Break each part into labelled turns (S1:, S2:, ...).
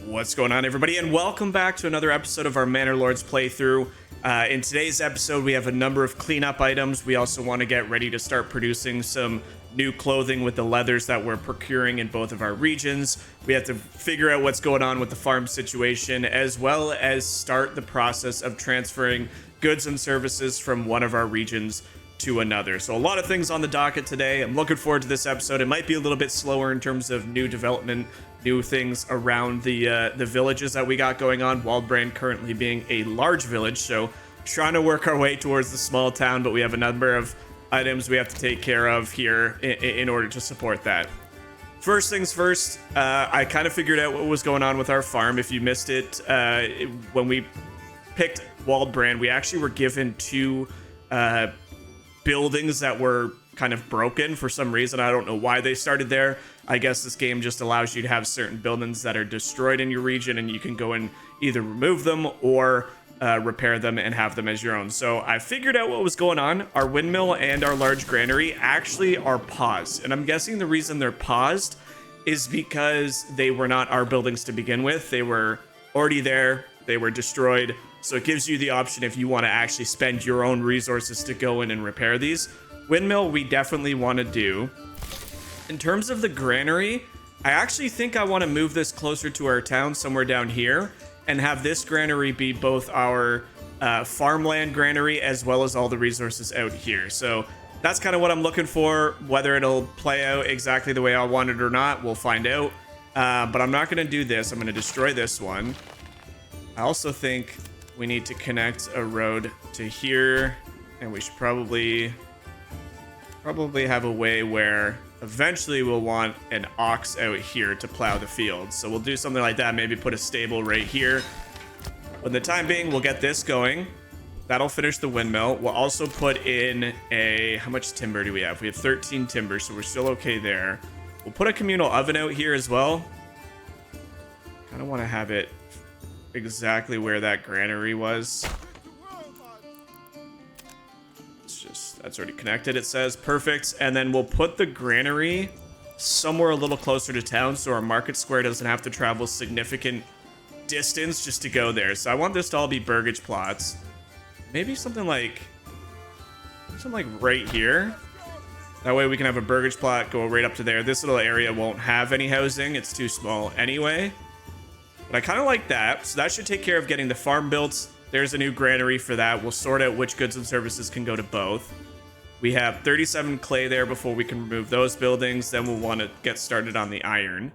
S1: What's going on, everybody, and welcome back to another episode of our Manor Lords playthrough. In today's episode, we have a number of cleanup items. We also want to get ready to start producing some new clothing with the leathers that we're procuring in both of our regions. We have to figure out what's going on with the farm situation, as well as start the process of transferring goods and services from one of our regions to another. So a lot of things on the docket today. I'm looking forward to this episode. It might be a little bit slower in terms of new development, new things around the villages that we got going on. Waldbrand currently being a large village, so trying to work our way towards the small town, but we have a number of items we have to take care of here in order to support that. First things first, I kind of figured out what was going on with our farm. If you missed it, when we picked Waldbrand, we actually were given two buildings that were kind of broken for some reason. I don't know why they started there. I guess this game just allows you to have certain buildings that are destroyed in your region, and you can go and either remove them or repair them and have them as your own. So I figured out what was going on. Our windmill and our large granary actually are paused, and I'm guessing the reason they're paused is because they were not our buildings to begin with. They were already there. They were destroyed. So it gives you the option if you want to actually spend your own resources to go in and repair these. Windmill, we definitely want to do. In terms of the granary, I actually think I want to move this closer to our town, somewhere down here, and have this granary be both our farmland granary as well as all the resources out here. So that's kind of what I'm looking for. Whether it'll play out exactly the way I want it or not, we'll find out. But I'm not going to do this. I'm going to destroy this one. I also think we need to connect a road to here, and we should probably have a way where eventually we'll want an ox out here to plow the field. So we'll do something like that, maybe put a stable right here. But in the time being, we'll get this going. That'll finish the windmill. We'll also put in a... How much timber do we have? We have 13 timber, so we're still okay there. We'll put a communal oven out here as well. Kind of want to have it exactly where that granary was. That's already connected, it says. Perfect. And then we'll put the granary somewhere a little closer to town so our market square doesn't have to travel significant distance just to go there. So I want this to all be burgage plots. Maybe something like right here. That way we can have a burgage plot go right up to there. This little area won't have any housing. It's too small anyway. But I kind of like that. So that should take care of getting the farm built. There's a new granary for that. We'll sort out which goods and services can go to both. We have 37 clay there before we can remove those buildings. Then we'll want to get started on the iron.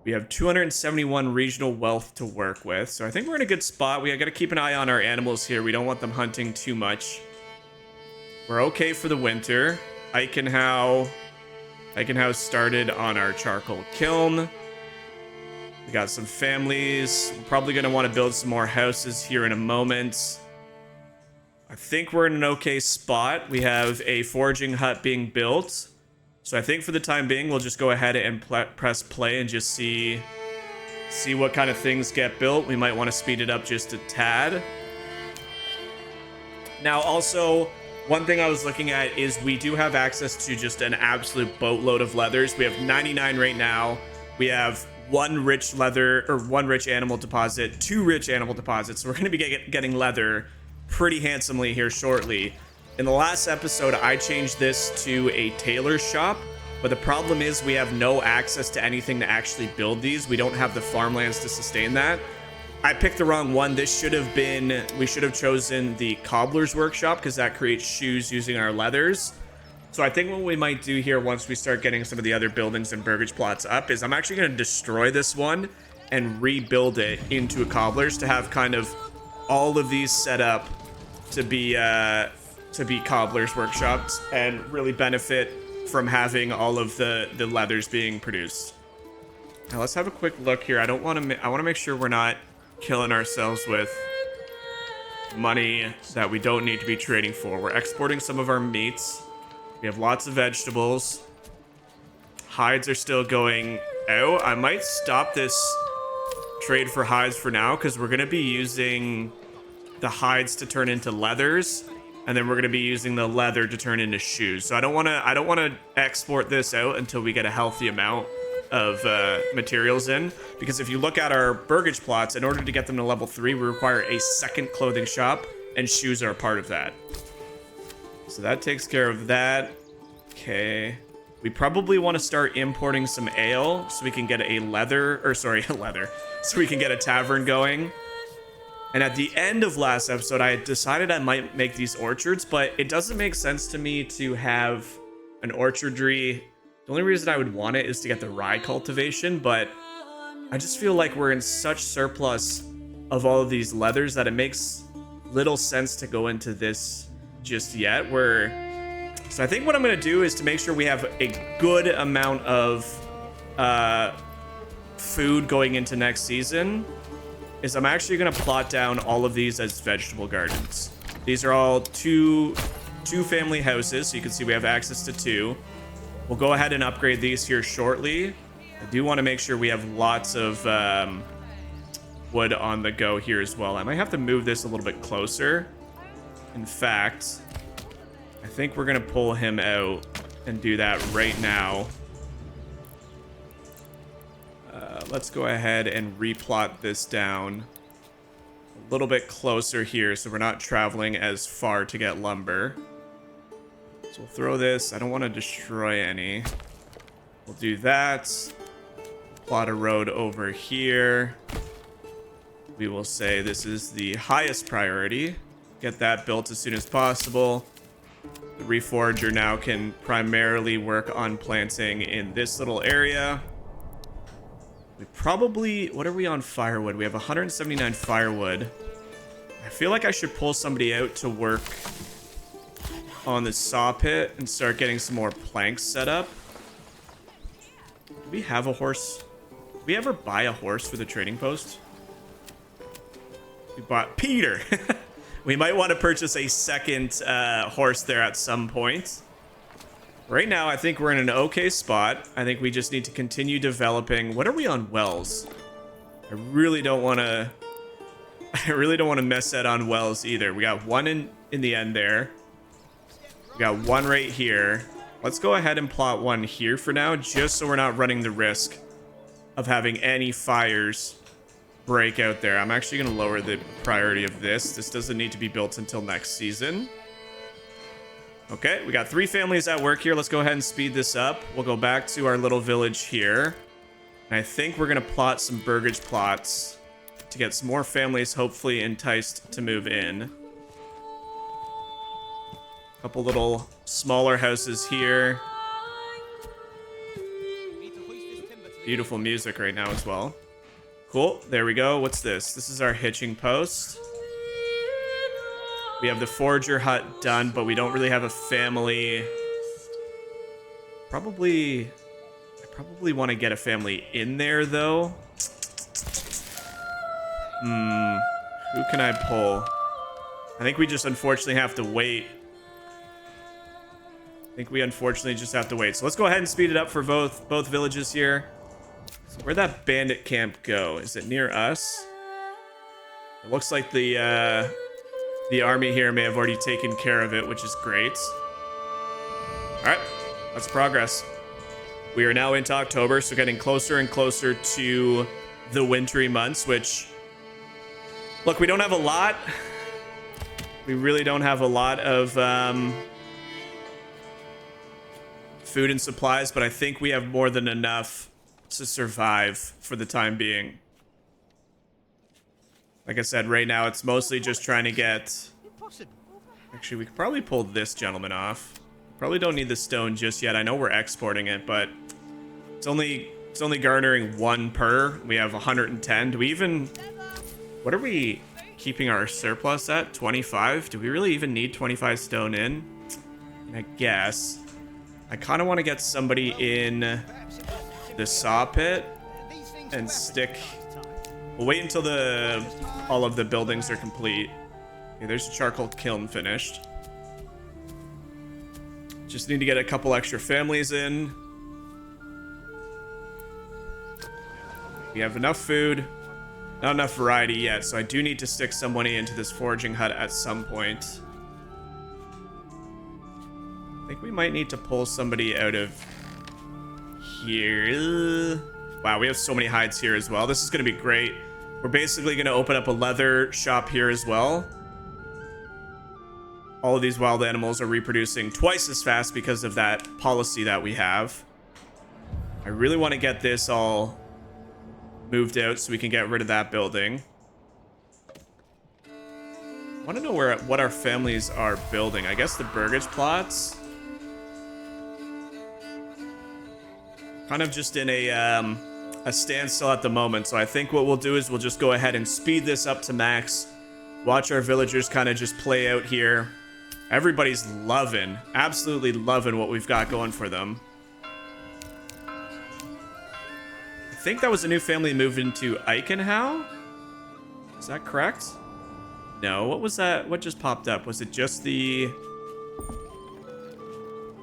S1: We have 271 regional wealth to work with. So I think we're in a good spot. We got to keep an eye on our animals here. We don't want them hunting too much. We're okay for the winter. Eichenhow started on our charcoal kiln. We got some families. We're probably going to want to build some more houses here in a moment. I think we're in an okay spot. We have a foraging hut being built. So I think for the time being, we'll just go ahead and press play and just see what kind of things get built. We might want to speed it up just a tad. Now, also, one thing I was looking at is we do have access to just an absolute boatload of leathers. We have 99 right now. We have one rich animal deposit, 2 rich animal deposits. So we're going to be getting leather pretty handsomely here shortly. In the last episode, I changed this to a tailor shop, but the problem is we have no access to anything to actually build these. We don't have the farmlands to sustain that. I picked the wrong one. We should have chosen the cobbler's workshop because that creates shoes using our leathers. So I think what we might do here once we start getting some of the other buildings and burgage plots up is I'm actually going to destroy this one and rebuild it into a cobbler's to have kind of all of these set up to be cobbler's workshops and really benefit from having all of the leathers being produced. Now let's have a quick look here. I want to make sure we're not killing ourselves with money that we don't need to be trading for. We're exporting some of our meats. We have lots of vegetables. Hides are still going out. I might stop this trade for hides for now because we're going to be using the hides to turn into leathers, and then we're going to be using the leather to turn into shoes. So I don't want to export this out until we get a healthy amount. of materials in, because if you look at our burgage plots, in order to get them to level 3, we require a second clothing shop, and shoes are a part of that. So that takes care of that. Okay. We probably want to start importing some ale so we can get a so we can get a tavern going. And at the end of last episode, I had decided I might make these orchards, but it doesn't make sense to me to have an orchardry. The only reason I would want it is to get the rye cultivation, but I just feel like we're in such surplus of all of these leathers that it makes little sense to go into this just yet. So I think what I'm going to do is to make sure we have a good amount of food going into next season, is I'm actually going to plot down all of these as vegetable gardens. These are all two family houses, so you can see we have access to 2. We'll go ahead and upgrade these here shortly. I do want to make sure we have lots of wood on the go here as well. I might have to move this a little bit closer. In fact, I think we're going to pull him out and do that right now. Let's go ahead and replot this down a little bit closer here so we're not traveling as far to get lumber. So we'll throw this. I don't want to destroy any. We'll do that. Plot a road over here. We will say this is the highest priority. Get that built as soon as possible. The reforger now can primarily work on planting in this little area. We probably... What are we on firewood? We have 179 firewood. I feel like I should pull somebody out to work on the saw pit and start getting some more planks set up. Do we have a horse? Did we ever buy a horse for the trading post? We bought Peter. We might want to purchase a second horse there at some point. Right now, I think we're in an okay spot. I think we just need to continue developing. What are we on wells? I really don't want to mess that on wells either. We got one in the end there. We got one right here. Let's go ahead and plot one here for now, just so we're not running the risk of having any fires break out there. I'm actually going to lower the priority of this. This doesn't need to be built until next season. Okay, we got 3 families at work here. Let's go ahead and speed this up. We'll go back to our little village here. And I think we're going to plot some burgage plots to get some more families hopefully enticed to move in. A couple little smaller houses here. Beautiful music right now as well. Cool, there we go. What's this? This is our hitching post. We have the forager hut done, but we don't really have a family. I probably want to get a family in there, though. Who can I pull? I think we just unfortunately have to wait. So let's go ahead and speed it up for both villages here. So where'd that bandit camp go? Is it near us? It looks like the army here may have already taken care of it, which is great. All right, let's progress. We are now into October, so getting closer and closer to the wintry months, which, look, we don't have a lot. We really don't have a lot of food and supplies, but I think we have more than enough to survive for the time being. Like I said, right now it's mostly just trying to get... Actually, we could probably pull this gentleman off. Probably don't need the stone just yet. I know we're exporting it, but it's only garnering 1 per. We have 110. Do we even... What are we keeping our surplus at? 25? Do we really even need 25 stone in? I guess. I kind of want to get somebody in the saw pit and stick... We'll wait until all of the buildings are complete. Okay, there's a charcoal kiln finished. Just need to get a couple extra families in. We have enough food. Not enough variety yet, so I do need to stick somebody into this foraging hut at some point. I think we might need to pull somebody out of here. Wow, we have so many hides here as well. This is going to be great. We're basically going to open up a leather shop here as well. All of these wild animals are reproducing twice as fast because of that policy that we have. I really want to get this all moved out so we can get rid of that building. I want to know what our families are building. I guess the burgage plots. Kind of just in a standstill at the moment. So I think what we'll do is we'll just go ahead and speed this up to max. Watch our villagers kind of just play out here. Everybody's loving, absolutely loving what we've got going for them. I think that was a new family moved into Eichenhau. Is that correct? No, what was that? What just popped up? Was it just the...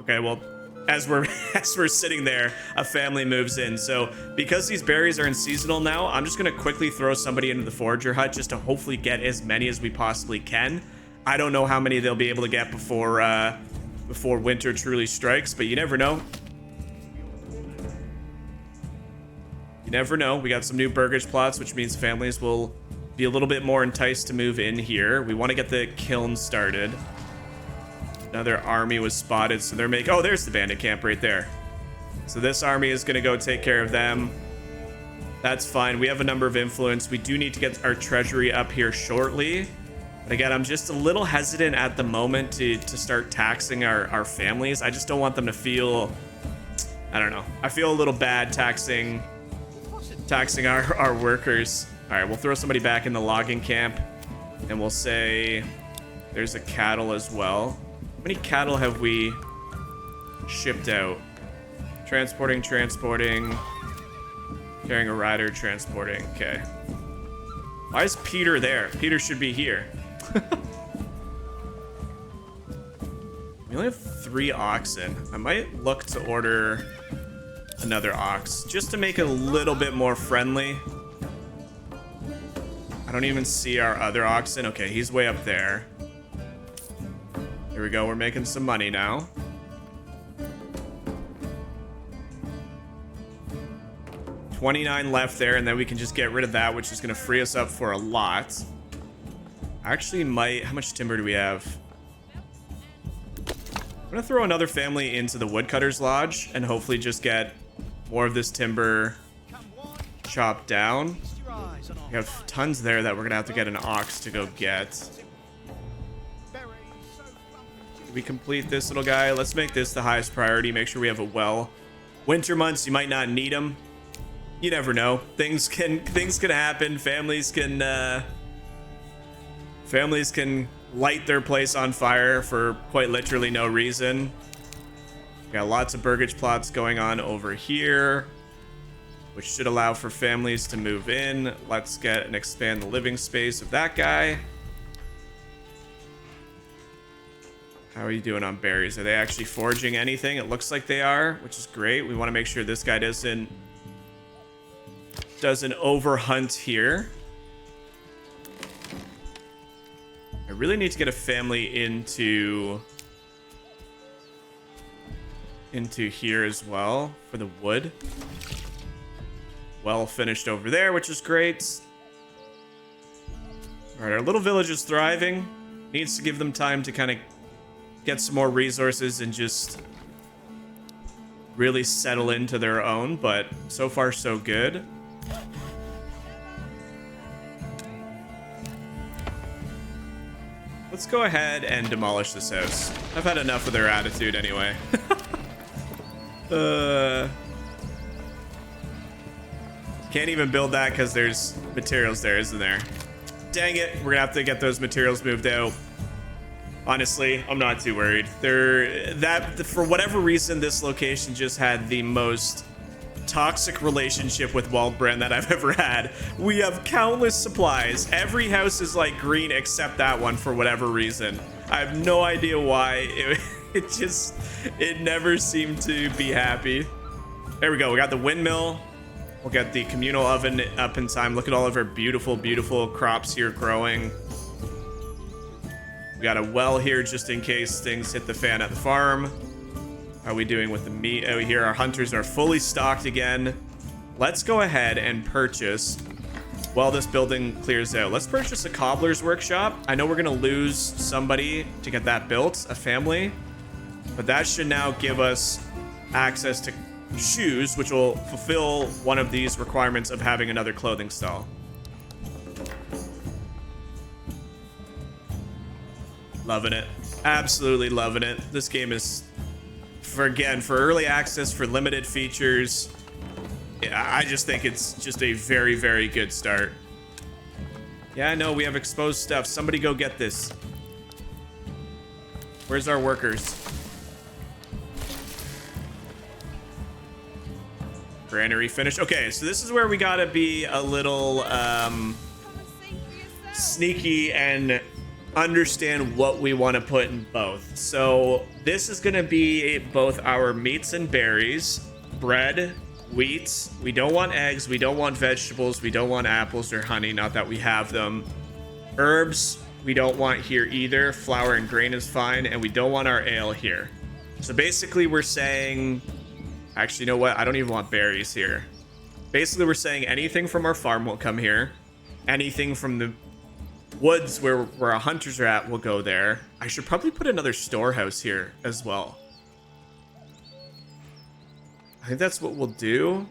S1: Okay, well, as we're sitting there, a family moves in. So because these berries are in seasonal now, I'm just gonna quickly throw somebody into the forager hut just to hopefully get as many as we possibly can. I don't know how many they'll be able to get before winter truly strikes, but you never know. You never know. We got some new burgage plots, which means families will be a little bit more enticed to move in here. We want to get the kiln started. Another army was spotted, so they're making... Oh, there's the bandit camp right there. So this army is going to go take care of them. That's fine. We have a number of influence. We do need to get our treasury up here shortly. But again, I'm just a little hesitant at the moment to start taxing our families. I just don't want them to feel... I don't know. I feel a little bad taxing our workers. All right, we'll throw somebody back in the logging camp. And we'll say there's a cattle as well. How many cattle have we shipped out? Transporting. Carrying a rider, transporting. Okay. Why is Peter there? Peter should be here. We only have 3 oxen. I might look to order another ox just to make it a little bit more friendly. I don't even see our other oxen. Okay, he's way up there. Here we go. We're making some money now. $29 left there, and then we can just get rid of that, which is going to free us up for a lot. Actually might... How much timber do we have? I'm going to throw another family into the woodcutter's lodge and hopefully just get more of this timber chopped down. We have tons there that we're going to have to get an ox to go get. Did we complete this little guy? Let's make this the highest priority. Make sure we have a well. Winter months, you might not need them. You never know. Things can happen. Families can light their place on fire for quite literally no reason. We got lots of burgage plots going on over here, which should allow for families to move in. Let's get and expand the living space of that guy. How are you doing on berries? Are they actually foraging anything? It looks like they are, which is great. We want to make sure this guy doesn't overhunt here. I really need to get a family into here as well for the wood. Well finished over there, which is great. All right, our little village is thriving. Needs to give them time to kind of get some more resources and just really settle into their own, but so far so good. Let's go ahead and demolish this house. I've had enough of their attitude anyway. Can't even build that because there's materials there, isn't there? Dang it, we're gonna have to get those materials moved out. Honestly, I'm not too worried. For whatever reason, this location just had the most toxic relationship with Waldbrand that I've ever had. We have countless supplies. Every house is like green except that one for whatever reason. I have no idea why. It never seemed to be happy. There we go. We got the windmill. We'll get the communal oven up in time. Look at all of our beautiful, beautiful crops here growing. We got a well here just in case things hit the fan at the farm. How are we doing with the meat out here? Our hunters are fully stocked again. Let's go ahead and purchase, while this building clears out, let's purchase a cobbler's workshop. I know we're going to lose somebody to get that built, a family, but that should now give us access to shoes, which will fulfill one of these requirements of having another clothing stall. Loving it. Absolutely loving it. This game is, for early access, for limited features, I just think it's just a very, very good start. Yeah, I know we have exposed stuff. Somebody go get this. Where's our workers? Granary finished. Okay, so this is where we gotta be a little sneaky and understand what we want to put in both. So this is gonna be both our meats and berries, bread, wheat. We don't want eggs, we don't want vegetables, we don't want apples or honey, not that we have them. Herbs we don't want here either. Flour and grain is fine, and we don't want our ale here. So basically we're saying, actually, you know what, I don't even want berries here. Basically we're saying anything from our farm will come here, anything from the woods where our hunters are at will go there. I should probably put another storehouse here as well. I think that's what we'll do.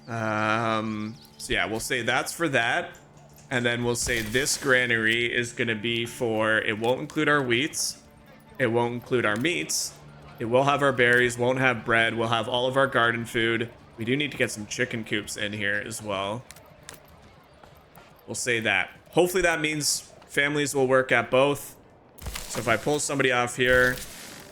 S1: So yeah, we'll say that's for that. And then we'll say this granary is going to be for, it won't include our wheats. It won't include our meats. It will have our berries, won't have bread. We'll have all of our garden food. We do need to get some chicken coops in here as well. We'll say that. Hopefully that means families will work at both. So if I pull somebody off here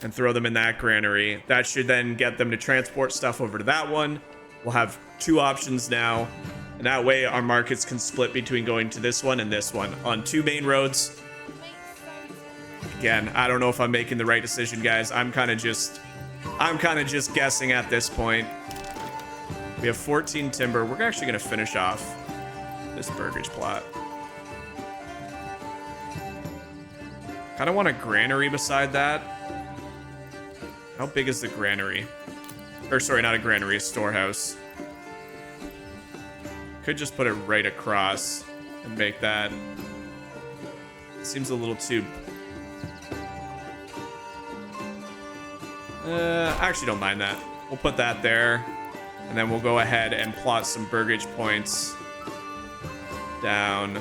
S1: and throw them in that granary, that should then get them to transport stuff over to that one. We'll have two options now, and that way our markets can split between going to this one and this one on two main roads. Again, I don't know if I'm making the right decision, guys. I'm kind of just guessing at this point. We have 14 timber. We're actually going to finish off this burgage plot. Kind of want a granary beside that. How big is the granary? Or sorry, not a granary, a storehouse. Could just put it right across and make that. Seems a little too. I actually don't mind that. We'll put that there, and then we'll go ahead and plot some burgage points down.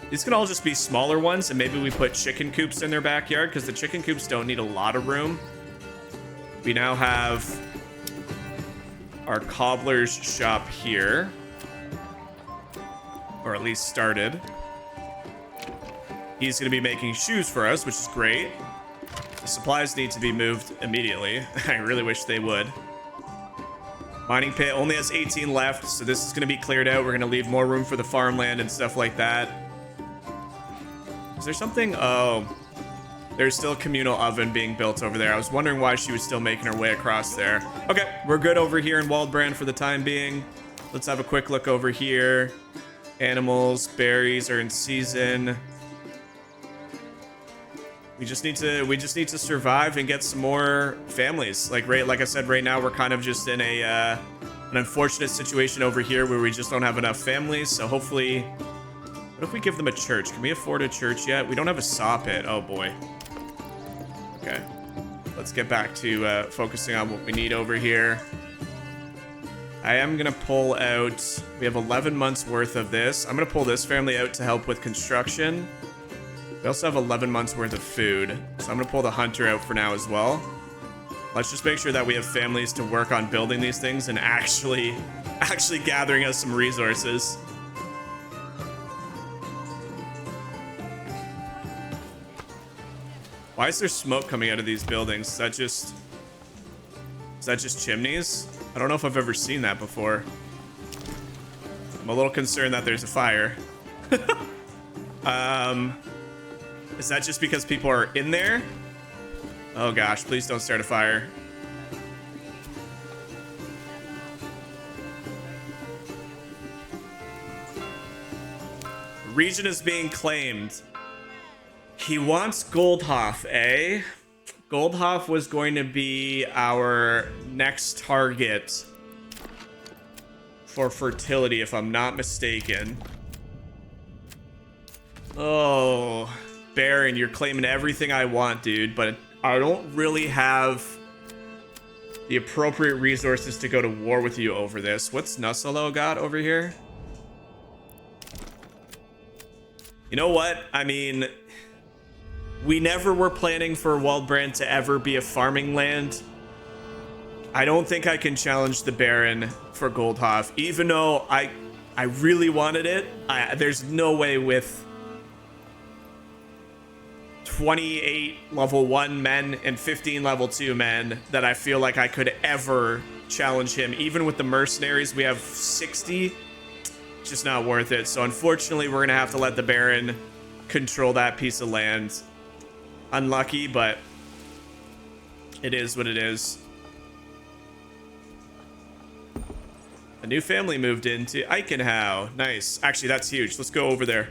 S1: These can all just be smaller ones, and maybe we put chicken coops in their backyard, because the chicken coops don't need a lot of room. We now have our cobbler's shop here, or at least started. He's going to be making shoes for us, which is great. The supplies need to be moved immediately. I really wish they would. Mining pit only has 18 left, so this is going to be cleared out. We're going to leave more room for the farmland and stuff like that. Is there something? Oh, there's still a communal oven being built over there. I was wondering why she was still making her way across there. Okay, we're good over here in Waldbrand for the time being. Let's have a quick look over here. Animals, berries are in season. We just need to survive and get some more families. Like I said, right now we're kind of just in a an unfortunate situation over here where we just don't have enough families. So hopefully, what if we give them a church? Can we afford a church yet? We don't have a saw pit. Oh boy. Okay, let's get back to focusing on what we need over here. I am gonna pull out. We have 11 months worth of this. I'm gonna pull this family out to help with construction. We also have 11 months worth of food, so I'm gonna pull the hunter out for now as well. Let's just make sure that we have families to work on building these things and actually gathering us some resources. Why is there smoke coming out of these buildings? Is that just chimneys? I don't know if I've ever seen that before. I'm a little concerned that there's a fire. Is that just because people are in there? Oh gosh, please don't start a fire. The region is being claimed. He wants Goldhoff, eh? Goldhoff was going to be our next target for fertility, if I'm not mistaken. Oh, Baron, you're claiming everything I want, dude, but I don't really have the appropriate resources to go to war with you over this. What's Nussalo got over here? You know what? I mean, we never were planning for Waldbrand to ever be a farming land. I don't think I can challenge the Baron for Goldhoff, even though I really wanted it. There's no way with 28 level 1 men and 15 level 2 men that I feel like I could ever challenge him. Even with the mercenaries, we have 60. It's just not worth it. So unfortunately, we're gonna have to let the Baron control that piece of land. Unlucky, but it is what it is. A new family moved into Eichenhau. Nice. Actually, that's huge. Let's go over there.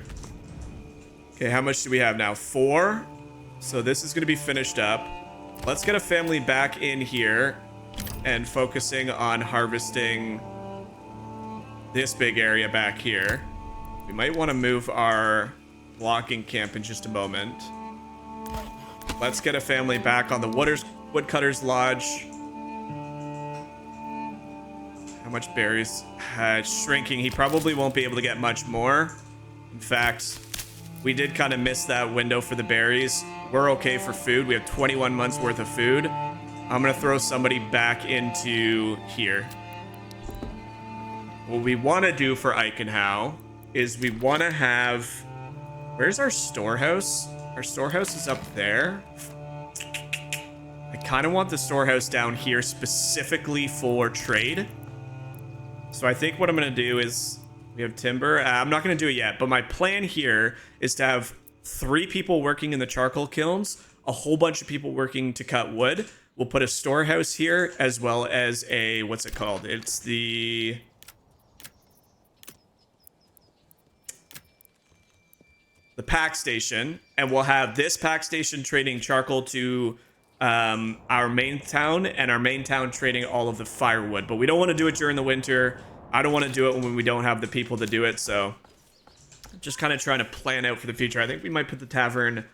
S1: Okay, how much do we have now? 4. So this is going to be finished up. Let's get a family back in here and focusing on harvesting this big area back here. We might want to move our blocking camp in just a moment. Let's get a family back on the Woodcutter's Lodge. How much berries? Shrinking. He probably won't be able to get much more. In fact, we did kind of miss that window for the berries. We're okay for food. We have 21 months worth of food. I'm going to throw somebody back into here. What we want to do for Eichenhau is we want to have... Where's our storehouse? Our storehouse is up there. I kind of want the storehouse down here specifically for trade. So I think what I'm going to do is... We have timber. I'm not going to do it yet, but my plan here is to have 3 people working in the charcoal kilns, a whole bunch of people working to cut wood. We'll put a storehouse here as well as a... What's it called? It's the pack station, and we'll have this pack station trading charcoal to our main town, and our main town trading all of the firewood. But we don't want to do it during the winter. I don't want to do it when we don't have the people to do it, so just kind of trying to plan out for the future. I think we might put the tavern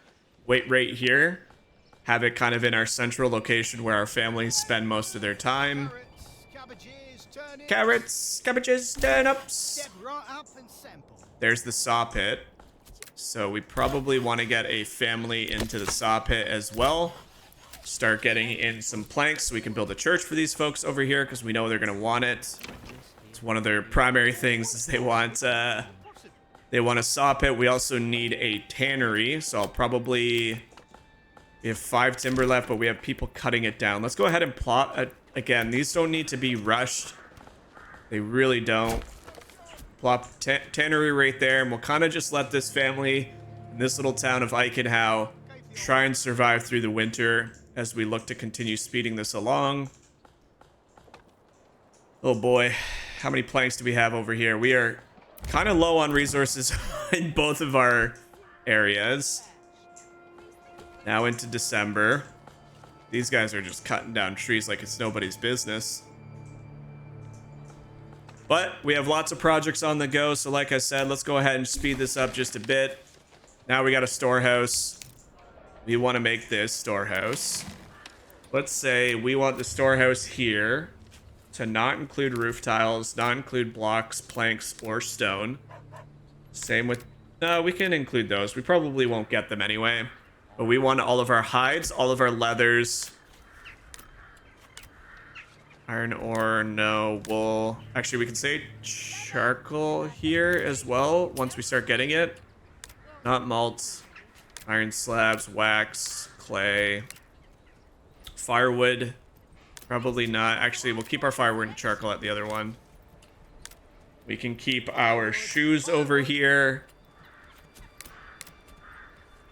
S1: right here, have it kind of in our central location where our families spend most of their time. Carrots, cabbages, turnips. There's the saw pit. So we probably want to get a family into the saw pit as well. Start getting in some planks so we can build a church for these folks over here, because we know they're going to want it. It's one of their primary things is they want a saw pit. We also need a tannery, so I'll probably... We have 5 timber left, but we have people cutting it down. Let's go ahead and plot... again, these don't need to be rushed. They really don't. Plop tannery right there, and we'll kind of just let this family in this little town of Eichenhau try and survive through the winter as we look to continue speeding this along. Oh boy, how many planks do we have over here? We are kind of low on resources in both of our areas. Now into December. These guys are just cutting down trees like it's nobody's business. But we have lots of projects on the go, so like I said, let's go ahead and speed this up just a bit. Now we got a storehouse. We want to make this storehouse. Let's say we want the storehouse here to not include roof tiles, not include blocks, planks, or stone. Same with... No, we can include those. We probably won't get them anyway. But we want all of our hides, all of our leathers... Iron ore, no. Wool. Actually, we can say charcoal here as well once we start getting it. Not malt. Iron slabs, wax, clay. Firewood. Probably not. Actually, we'll keep our firewood and charcoal at the other one. We can keep our shoes over here.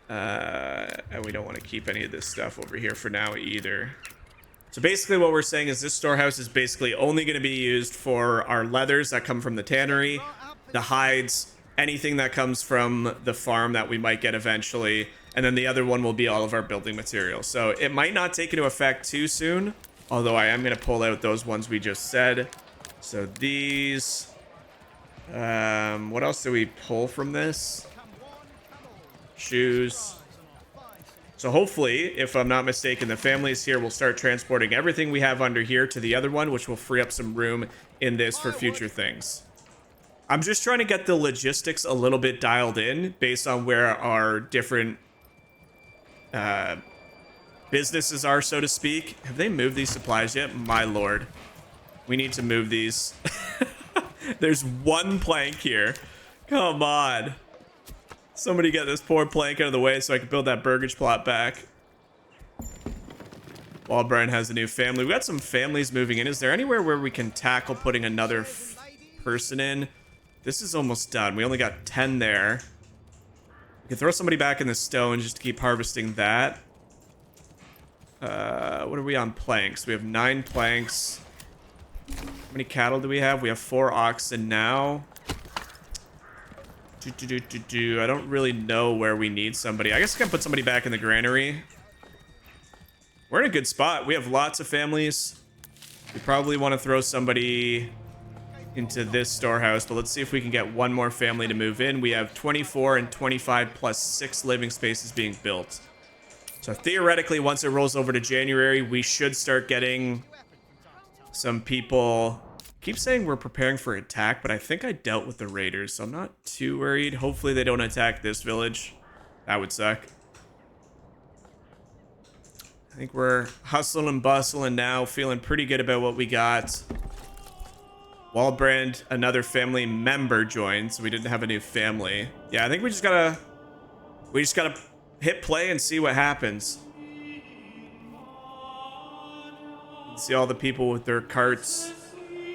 S1: And we don't want to keep any of this stuff over here for now either. So basically what we're saying is this storehouse is basically only going to be used for our leathers that come from the tannery, the hides, anything that comes from the farm that we might get eventually, And then the other one will be all of our building materials. So it might not take into effect too soon, although I am going to pull out those ones we just said. So these, what else do we pull from this? Shoes. So hopefully, if I'm not mistaken, the families here will start transporting everything we have under here to the other one, which will free up some room in this for future things. I'm just trying to get the logistics a little bit dialed in based on where our different businesses are, so to speak. Have they moved these supplies yet? My lord. We need to move these. There's one plank here. Come on. Somebody get this poor plank out of the way so I can build that burgage plot back. Waldbrand has a new family. We got some families moving in. Is there anywhere where we can tackle putting another person in? This is almost done. We only got 10 there. We can throw somebody back in the stone just to keep harvesting that. What are we on planks? We have 9 planks. How many cattle do we have? We have 4 oxen now. I don't really know where we need somebody. I guess I can put somebody back in the granary. We're in a good spot. We have lots of families. We probably want to throw somebody into this storehouse, but let's see if we can get one more family to move in. We have 24 and 25 plus 6 living spaces being built. So theoretically, once it rolls over to January, we should start getting some people. Keep saying we're preparing for attack, but I think I dealt with the raiders, so I'm not too worried. Hopefully they don't attack this village. That would suck. I think we're hustling and bustling now, feeling pretty good about what we got. Waldbrand, another family member joined, so we didn't have a new family. Yeah, I think we just gotta hit play and see what happens. See all the people with their carts.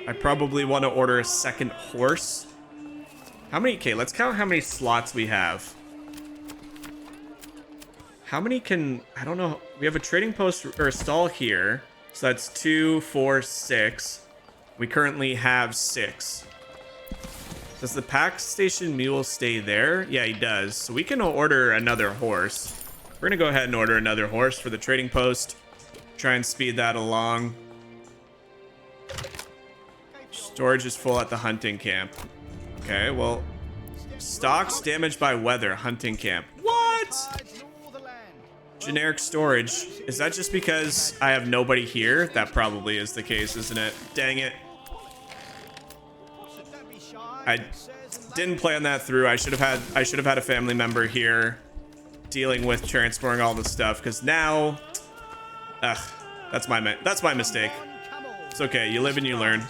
S1: I probably want to order a second horse. How many? Okay, let's count how many slots we have. How many can... I don't know. We have a trading post or a stall here. So that's 2, 4, 6. We currently have 6. Does the pack station mule stay there? Yeah, he does. So we can order another horse. We're going to go ahead and order another horse for the trading post. Try and speed that along. Storage is full at the hunting camp. Okay, well, stocks damaged by weather, hunting camp. What? Generic storage. Is that just because I have nobody here? That probably is the case, isn't it? Dang it. I didn't plan that through. I should have had a family member here dealing with transporting all this stuff, because now, that's my mistake. It's okay. You live and you learn.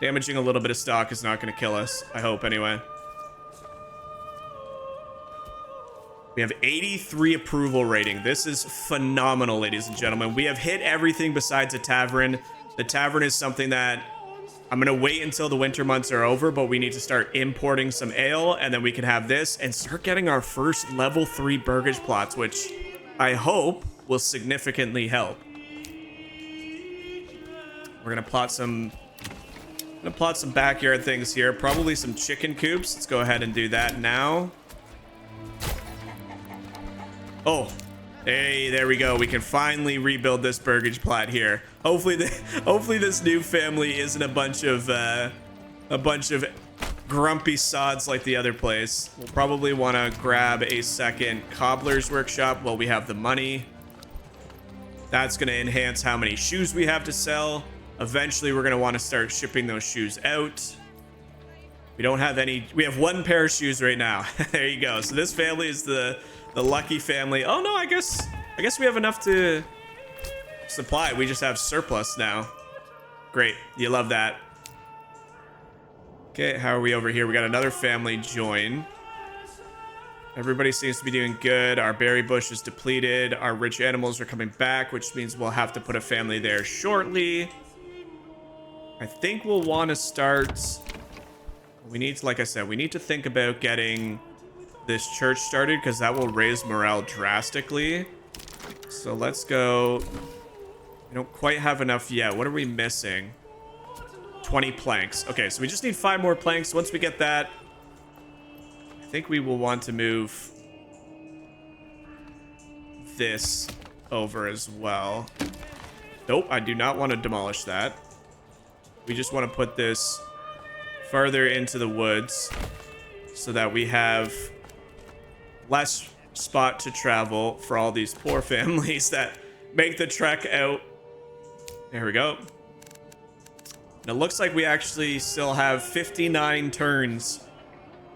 S1: Damaging a little bit of stock is not going to kill us. I hope, anyway. We have 83 approval rating. This is phenomenal, ladies and gentlemen. We have hit everything besides a tavern. The tavern is something that I'm going to wait until the winter months are over, but we need to start importing some ale, and then we can have this and start getting our first level 3 burgage plots, which I hope will significantly help. We're going to plot some... backyard things here. Probably some chicken coops. Let's go ahead and do that now. Oh, hey, there we go. We can finally rebuild this burgage plot here. Hopefully this new family isn't a bunch of grumpy sods like the other place. We'll probably want to grab a second cobbler's workshop while we have the money. That's going to enhance how many shoes we have to sell. Eventually, we're going to want to start shipping those shoes out. We don't have any... We have 1 pair of shoes right now. There you go. So this family is the lucky family. Oh, no, I guess we have enough to supply. We just have surplus now. Great. You love that. Okay, how are we over here? We got another family join. Everybody seems to be doing good. Our berry bush is depleted. Our rich animals are coming back, which means we'll have to put a family there shortly. I think we'll want to start... We need to, like I said, we need to think about getting this church started, because that will raise morale drastically. So let's go... We don't quite have enough yet. What are we missing? 20 planks. Okay, so we just need 5 more planks. Once we get that, I think we will want to move this over as well. Nope, I do not want to demolish that. We just want to put this further into the woods so that we have less spot to travel for all these poor families that make the trek out. There we go. And it looks like we actually still have 59 turns,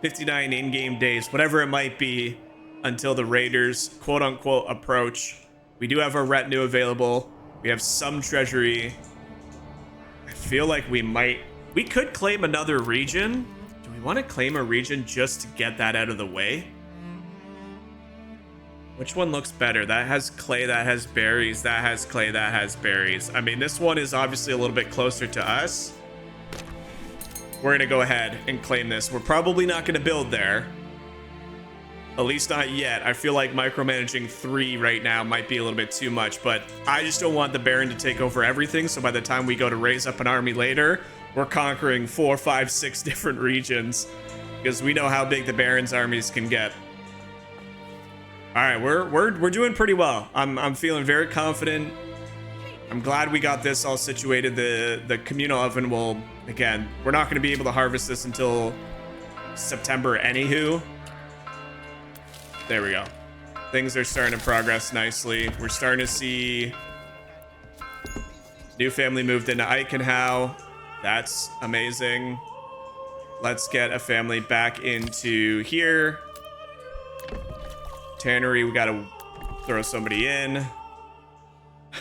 S1: 59 in-game days, whatever it might be, until the raiders, quote-unquote, approach. We do have our retinue available. We have some treasury. I feel like we could claim another region. Do we want to claim a region just to get that out of the way? Which one looks better? That has clay, that has berries, that has clay, that has berries. I mean, this one is obviously a little bit closer to us. We're going to go ahead and claim this. We're probably not going to build there. At least not yet. I feel like micromanaging 3 right now might be a little bit too much, but I just don't want the Baron to take over everything. So by the time we go to raise up an army later, we're conquering 4, 5, 6 different regions because we know how big the Baron's armies can get. All right, we're doing pretty well. I'm feeling very confident. I'm glad we got this all situated. The communal oven will, again, we're not going to be able to harvest this until September anywho. There we go. Things are starting to progress nicely. We're starting to see new family moved into Eichenhau. That's amazing. Let's get a family back into here. Tannery, we gotta throw somebody in.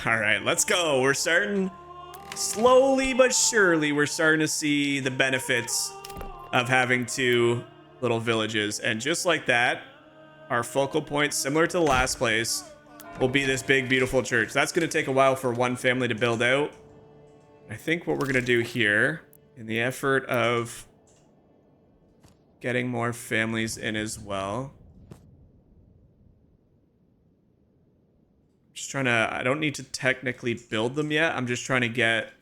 S1: All right, let's go. We're starting slowly but surely. We're starting to see the benefits of having 2 little villages. And just like that, our focal point, similar to the last place, will be this big, beautiful church. That's going to take a while for one family to build out. I think what we're going to do here, in the effort of getting more families in as well, just trying to, I don't need to technically build them yet. I'm just trying to get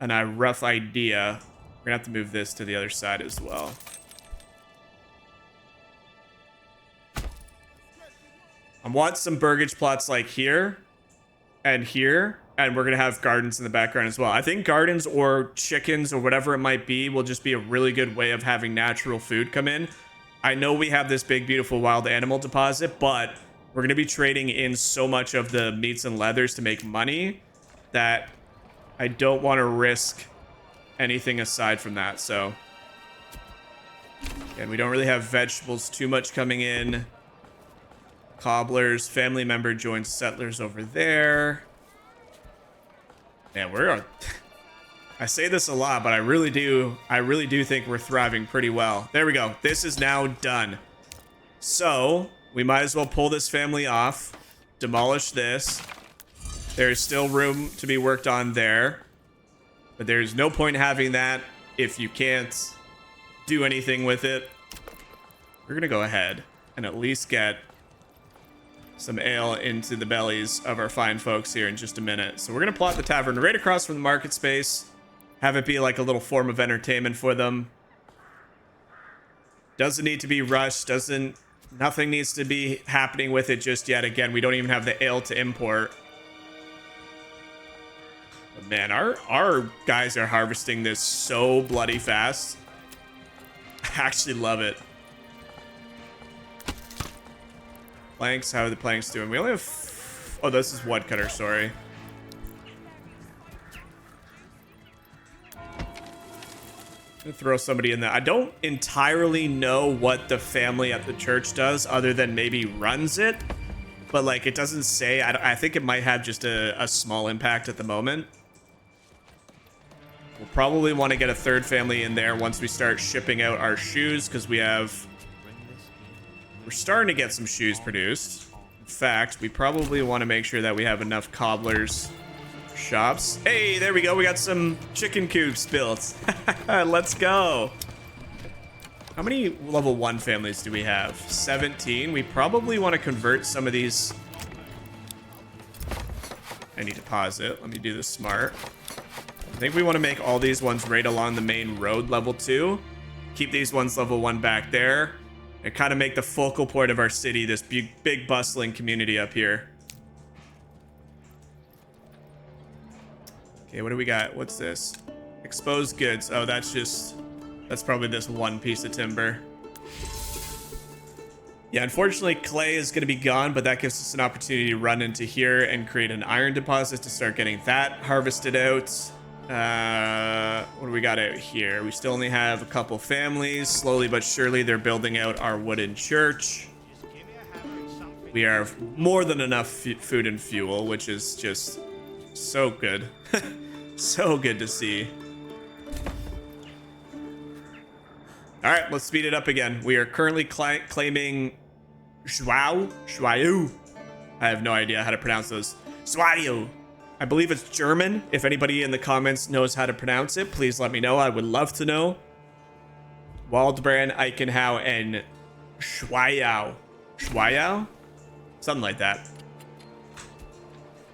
S1: a rough idea. We're gonna have to move this to the other side as well. I want some burgage plots like here and here, and we're gonna have gardens in the background as well. I think gardens or chickens or whatever it might be will just be a really good way of having natural food come in. I know we have this big, beautiful wild animal deposit, but we're going to be trading in so much of the meats and leathers to make money that I don't want to risk anything aside from that. So, again, we don't really have vegetables too much coming in. Cobblers, family member joins settlers over there. Man, I say this a lot, but I really do think we're thriving pretty well. There we go. This is now done. So we might as well pull this family off, demolish this. There's still room to be worked on there, but there's no point having that if you can't do anything with it. We're gonna go ahead and at least get some ale into the bellies of our fine folks here in just a minute. So we're gonna plot the tavern right across from the market space, have it be like a little form of entertainment for them. Doesn't need to be rushed, nothing needs to be happening with it just yet. Again, we don't even have the ale to import. But man, our guys are harvesting this so bloody fast. I actually love it. Planks, how are the planks doing? We only have... Oh, this is woodcutter, sorry. Throw somebody in there. I don't entirely know what the family at the church does other than maybe runs it, but like it doesn't say. I think it might have just a small impact at the moment. We'll probably want to get a third family in there once we start shipping out our shoes, because we're starting to get some shoes produced. In fact, we probably want to make sure that we have enough cobblers shops. Hey, there we go. We got some chicken coops built. Let's go. How many level 1 families do we have? 17. We probably want to convert some of these. I need to pause it. Let me do this smart. I think we want to make all these ones right along the main road level 2. Keep these ones level 1 back there. and kind of make the focal point of our city, this big bustling community up here. Okay, what do we got? What's this? Exposed goods. Oh, that's probably this one piece of timber. Yeah, unfortunately, clay is going to be gone, but that gives us an opportunity to run into here and create an iron deposit to start getting that harvested out. What do we got out here? We still only have a couple families. Slowly but surely, they're building out our wooden church. We have more than enough food and fuel, which is just so good. So good to see. All right, let's speed it up again. We are currently claiming Schwau. I have no idea how to pronounce those. Schwau. I believe it's German. If anybody in the comments knows how to pronounce it, please let me know. I would love to know. Waldbrand, Eichenhau, and Schweiau. Schweiau? Something like that.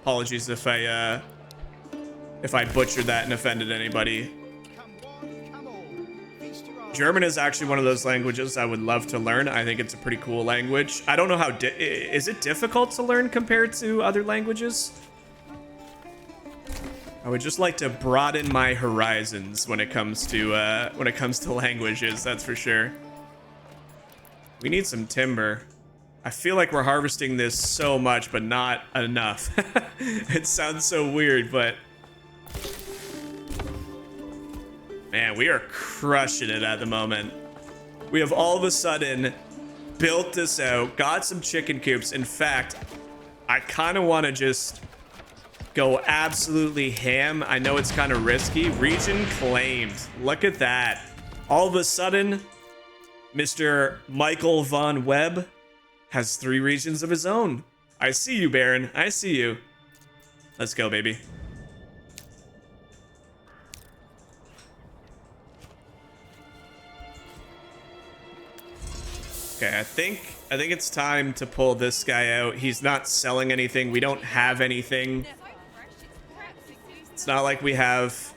S1: Apologies if I butchered that and offended anybody. German is actually one of those languages I would love to learn. I think it's a pretty cool language. I don't know how is it difficult to learn compared to other languages? I would just like to broaden my horizons when it comes to languages, that's for sure. We need some timber. I feel like we're harvesting this so much, but not enough. It sounds so weird, but man, we are crushing it at the moment. We have all of a sudden built this out, got some chicken coops. In fact, I kind of want to just go absolutely ham. I know it's kind of risky. Region claimed. Look at that. All of a sudden, Mr. Michael Von Webb has 3 regions of his own. I see you, Baron. I see you. Let's go, baby. Okay, I think it's time to pull this guy out. He's not selling anything. We don't have anything. It's not like we have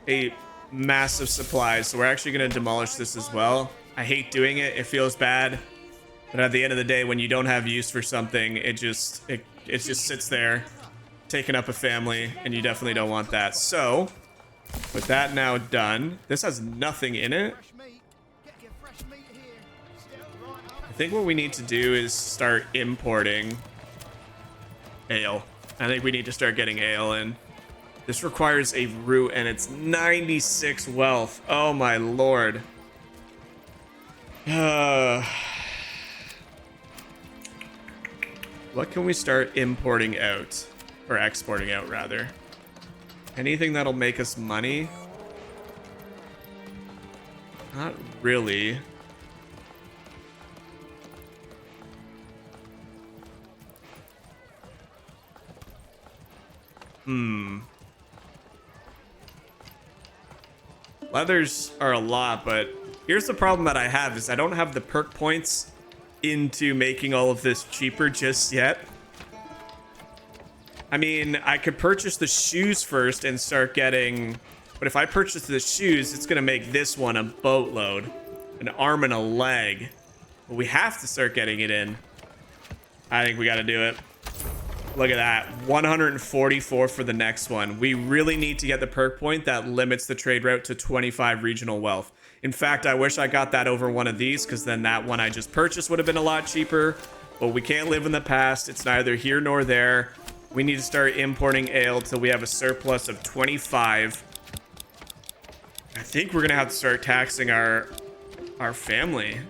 S1: a massive supply, so we're actually going to demolish this as well. I hate doing it. It feels bad. But at the end of the day, when you don't have use for something, it just sits there, taking up a family, and you definitely don't want that. So, with that now done, this has nothing in it. I think what we need to do is start importing ale. I think we need to start getting ale in. This requires a root, and it's 96 wealth. Oh my lord. What can we start importing out? Or exporting out, rather. Anything that'll make us money? Not really. Leathers are a lot, but here's the problem that I have is I don't have the perk points into making all of this cheaper just yet. I mean, I could purchase the shoes first and start getting, but if I purchase the shoes, it's gonna make this one a boatload, an arm and a leg. But we have to start getting it in. I think we gotta do it. Look at that, 144 for the next one. We really need to get the perk point that limits the trade route to 25 regional wealth. In fact, I wish I got that over one of these, because then that one I just purchased would have been a lot cheaper. But we can't live in the past. It's neither here nor there. We need to start importing ale till we have a surplus of 25. I think we're gonna have to start taxing our family.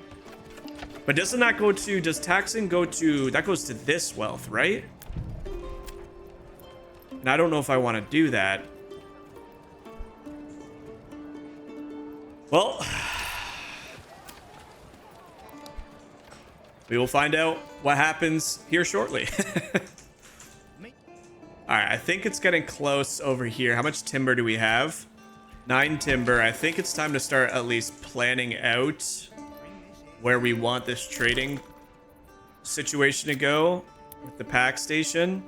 S1: But doesn't that go to, does taxing go to, that goes to this wealth, right? And I don't know if I want to do that. Well, we will find out what happens here shortly. All right, I think it's getting close over here. How much timber do we have? 9 timber. I think it's time to start at least planning out where we want this trading situation to go with the pack station.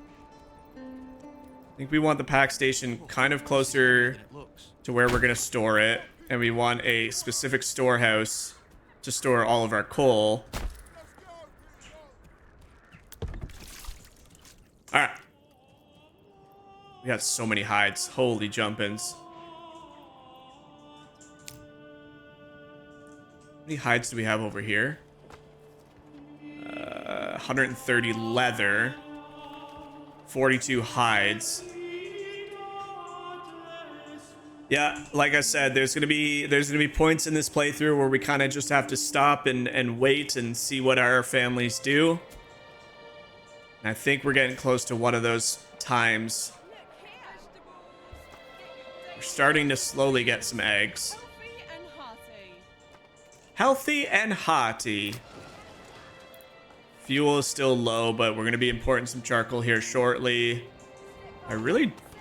S1: I think we want the pack station kind of closer to where we're going to store it. And we want a specific storehouse to store all of our coal. All right. We got so many hides. Holy jumpins'. How many hides do we have over here? 130 leather. 42 hides. Yeah, like I said, there's gonna be points in this playthrough where we kind of just have to stop and wait and see what our families do. And I think we're getting close to one of those times. We're starting to slowly get some eggs. Healthy and hearty. Fuel is still low, but we're going to be importing some charcoal here shortly.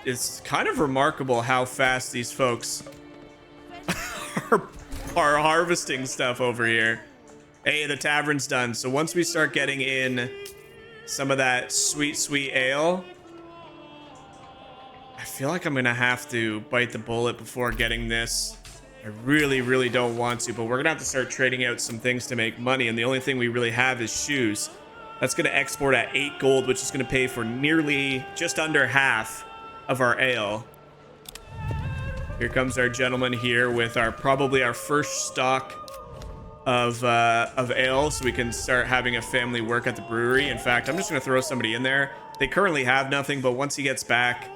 S1: It's kind of remarkable how fast these folks are harvesting stuff over here. Hey, the tavern's done. So once we start getting in some of that sweet, sweet ale, I feel like I'm going to have to bite the bullet before getting this. I really, really don't want to, but we're going to have to start trading out some things to make money, and the only thing we really have is shoes. That's going to export at 8 gold, which is going to pay for nearly just under half of our ale. Here comes our gentleman here with probably our first stock of ale, so we can start having a family work at the brewery. In fact, I'm just going to throw somebody in there. They currently have nothing, but once he gets back,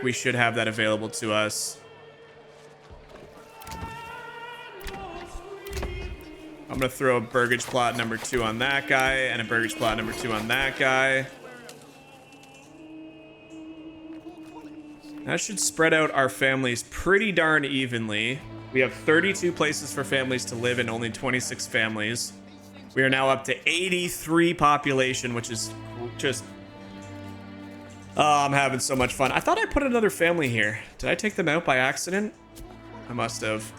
S1: we should have that available to us. I'm going to throw a burgage plot number 2 on that guy and a burgage plot number 2 on that guy. That should spread out our families pretty darn evenly. We have 32 places for families to live in, only 26 families. We are now up to 83 population, which is just... Oh, I'm having so much fun. I thought I put another family here. Did I take them out by accident? I must have.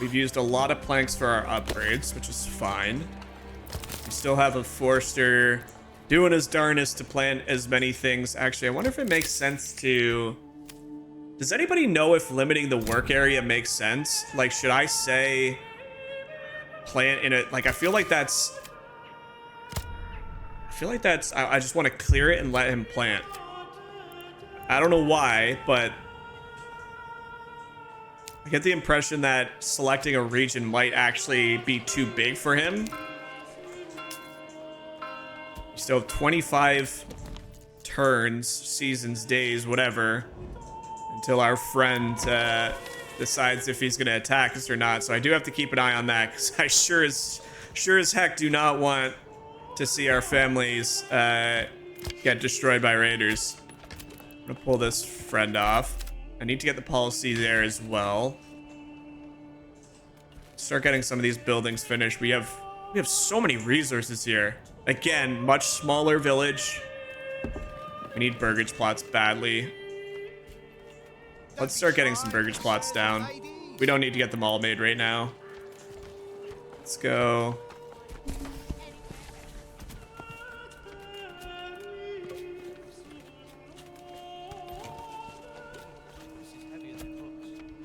S1: We've used a lot of planks for our upgrades, which is fine. We still have a Forester doing his darnest to plant as many things. Actually, I wonder if it makes sense to... Does anybody know if limiting the work area makes sense? Like, should I say plant in it? Like, I feel like that's... I just want to clear it and let him plant. I don't know why, but I get the impression that selecting a region might actually be too big for him. We still have 25 turns, seasons, days, whatever, until our friend decides if he's going to attack us or not. So I do have to keep an eye on that, because I sure as heck do not want to see our families get destroyed by raiders. I'm gonna pull this friend off. I need to get the policy there as well. Start getting some of these buildings finished. We have so many resources here. Again, much smaller village. We need burgage plots badly. Let's start getting some burgage plots down. We don't need to get them all made right now. Let's go.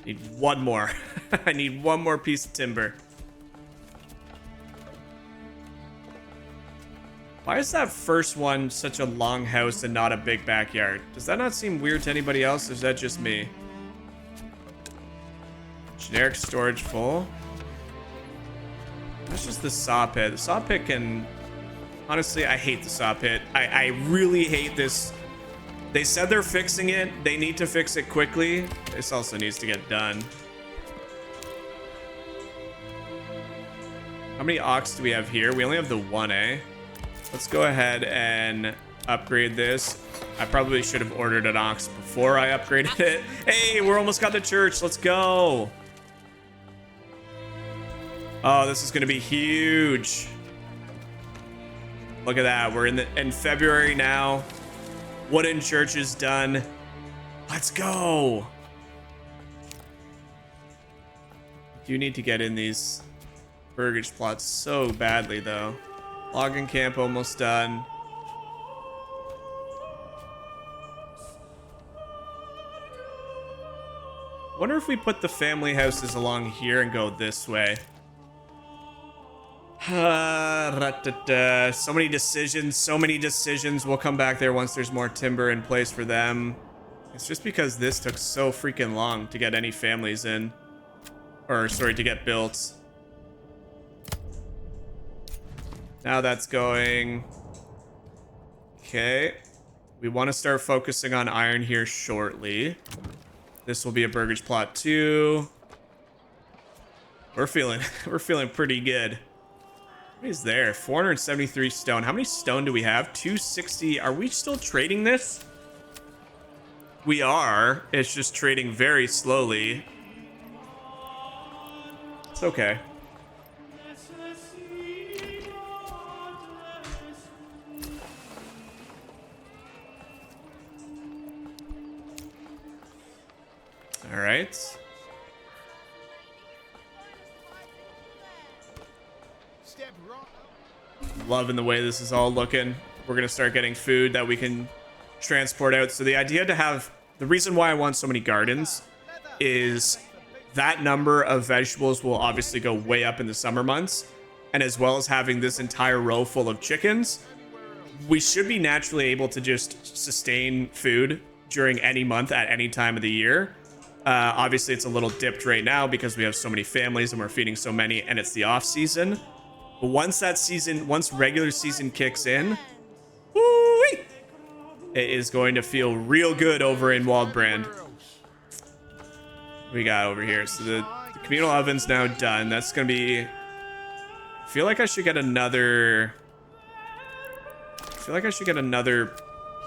S1: Need one more. I need one more piece of timber. Why is that first one such a long house and not a big backyard? Does that not seem weird to anybody else, or is that just me? Generic storage full. That's just the saw pit. The saw pit can... Honestly, I hate the saw pit. I really hate this. They said they're fixing it. They need to fix it quickly. This also needs to get done. How many ox do we have here? We only have the one, eh? Let's go ahead and upgrade this. I probably should have ordered an ox before I upgraded it. Hey, we're almost got the church. Let's go. Oh, this is going to be huge. Look at that. We're in February now. Wooden church is done. Let's go. You need to get in these burgage plots so badly, though. Logging camp almost done. Wonder if we put the family houses along here and go this way. So many decisions, so many decisions. We'll come back there once there's more timber in place for them. It's just because this took so freaking long to get any families in. Or, sorry, to get built. Now that's going. Okay. We want to start focusing on iron here shortly. This will be a burgage plot too. We're feeling pretty good. What is there? 473 stone. How many stone do we have? 260. Are we still trading this? We are. It's just trading very slowly. It's okay. All right. Loving the way this is all looking. We're gonna start getting food that we can transport out. So the idea to have, the reason why I want so many gardens is that number of vegetables will obviously go way up in the summer months, and as well as having this entire row full of chickens, we should be naturally able to just sustain food during any month at any time of the year. Obviously it's a little dipped right now because we have so many families and we're feeding so many and it's the off season. But once regular season kicks in, woo-wee, it is going to feel real good over in Waldbrand. We got over here. So the communal oven's now done. That's going to be... I feel like I should get another